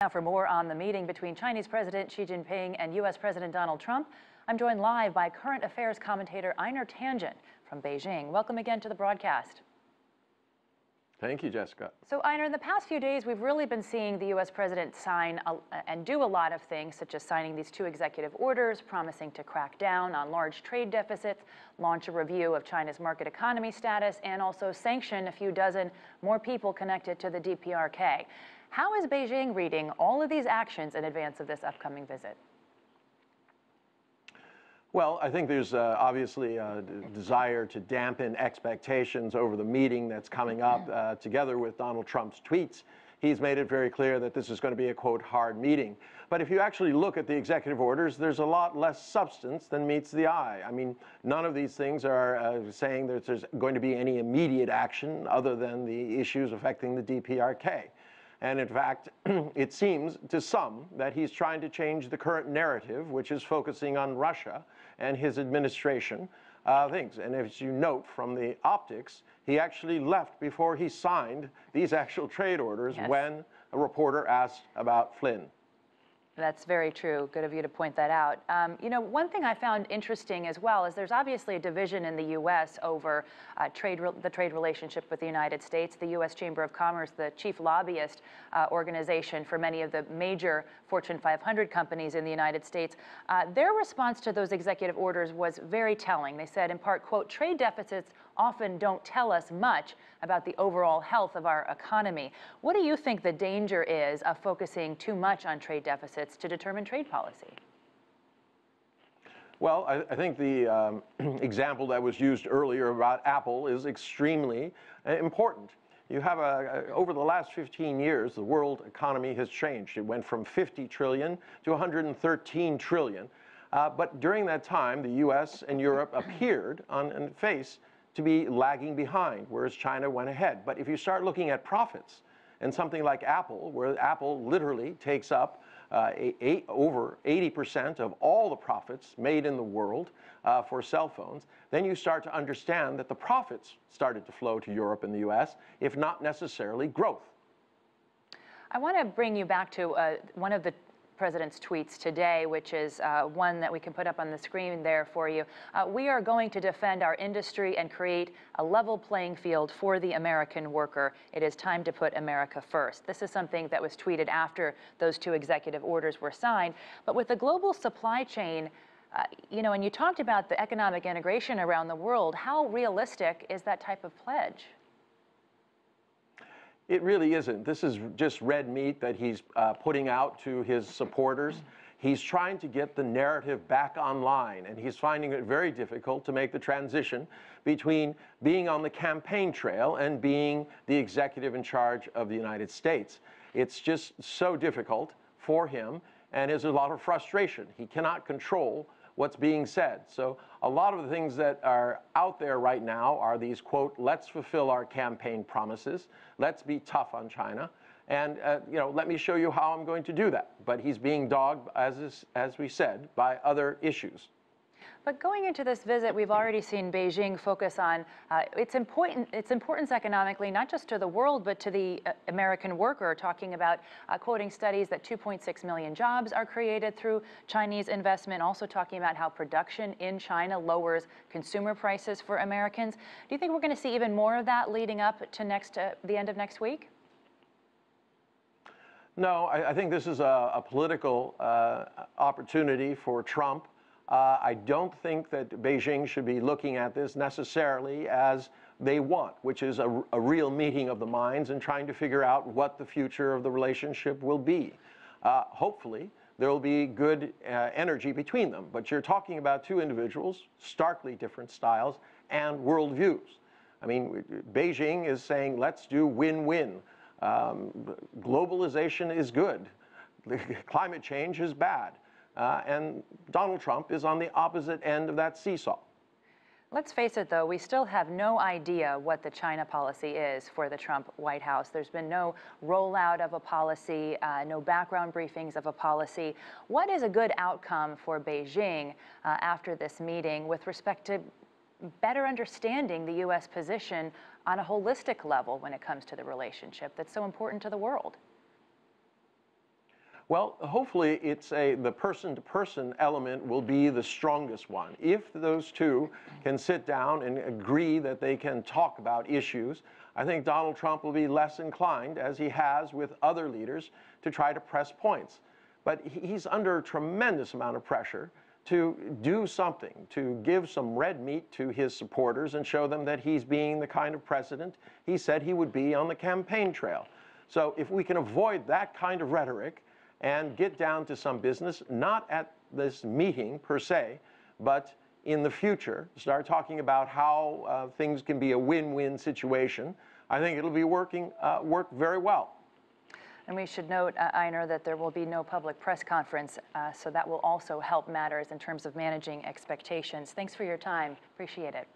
Now for more on the meeting between Chinese President Xi Jinping and U.S. President Donald Trump, I'm joined live by current affairs commentator Einar Tangen from Beijing. Welcome again to the broadcast. Thank you, Jessica. So, Einar, in the past few days, we've really been seeing the U.S. president sign and do a lot of things, such as signing these 2 executive orders, promising to crack down on large trade deficits, launch a review of China's market economy status, and also sanction a few dozen more people connected to the DPRK. How is Beijing reading all of these actions in advance of this upcoming visit? Well, I think there's obviously a desire to dampen expectations over the meeting that's coming up together with Donald Trump's tweets. He's made it very clear that this is going to be a, quote, hard meeting. But if you actually look at the executive orders, there's a lot less substance than meets the eye. I mean, none of these things are saying that there's going to be any immediate action other than the issues affecting the DPRK. And in fact, it seems to some that he's trying to change the current narrative, which is focusing on Russia and his administration things. And as you note from the optics, he actually left before he signed these actual trade orders. Yes. When a reporter asked about Flynn. That's very true. Good of you to point that out. You know, one thing I found interesting as well is there's obviously a division in the U.S. over the trade relationship with the United States. The U.S. Chamber of Commerce, the chief lobbyist organization for many of the major Fortune 500 companies in the United States, their response to those executive orders was very telling. They said, in part, quote, trade deficits often don't tell us much about the overall health of our economy. What do you think the danger is of focusing too much on trade deficits to determine trade policy? Well, I think the example that was used earlier about Apple is extremely important. You have over the last 15 years, the world economy has changed. It went from 50 trillion to 113 trillion. But during that time, the U.S. and Europe appeared on face to be lagging behind, whereas China went ahead. But if you start looking at profits, and something like Apple, where Apple literally takes up over 80% of all the profits made in the world for cell phones, then you start to understand that the profits started to flow to Europe and the US, if not necessarily growth. I want to bring you back to one of the President's tweets today, which is one that we can put up on the screen there for you. We are going to defend our industry and create a level playing field for the American worker. It is time to put America first. This is something that was tweeted after those 2 executive orders were signed. But with the global supply chain, you know, and you talked about the economic integration around the world, how realistic is that type of pledge? It really isn't. This is just red meat that he's putting out to his supporters. He's trying to get the narrative back online, and he's finding it very difficult to make the transition between being on the campaign trail and being the executive in charge of the United States. It's just so difficult for him, and there's a lot of frustration. He cannot control what's being said. So a lot of the things that are out there right now are these, quote, let's fulfill our campaign promises, let's be tough on China, and you know, let me show you how I'm going to do that. But he's being dogged, as we said, by other issues. But going into this visit, we've already seen Beijing focus on its importance economically, not just to the world, but to the American worker, talking about quoting studies that 2.6 million jobs are created through Chinese investment, also talking about how production in China lowers consumer prices for Americans. Do you think we're going to see even more of that leading up to the end of next week? No, I think this is a political opportunity for Trump. I don't think that Beijing should be looking at this necessarily as they want, which is a real meeting of the minds and trying to figure out what the future of the relationship will be. Hopefully, there will be good energy between them. But you're talking about 2 individuals, starkly different styles and worldviews. I mean, Beijing is saying, let's do win-win. Globalization is good. Climate change is bad. And Donald Trump is on the opposite end of that seesaw. Let's face it, though, we still have no idea what the China policy is for the Trump White House. There's been no rollout of a policy, no background briefings of a policy. What is a good outcome for Beijing after this meeting with respect to better understanding the U.S. position on a holistic level when it comes to the relationship that's so important to the world? Well, hopefully the person-to-person element will be the strongest one. If those two can sit down and agree that they can talk about issues, I think Donald Trump will be less inclined, as he has with other leaders, to try to press points. But he's under a tremendous amount of pressure to do something, to give some red meat to his supporters and show them that he's being the kind of president he said he would be on the campaign trail. So if we can avoid that kind of rhetoric and get down to some business, not at this meeting per se, but in the future, start talking about how things can be a win-win situation, I think it'll be work very well. And we should note, Einar, that there will be no public press conference, so that will also help matters in terms of managing expectations. Thanks for your time. Appreciate it.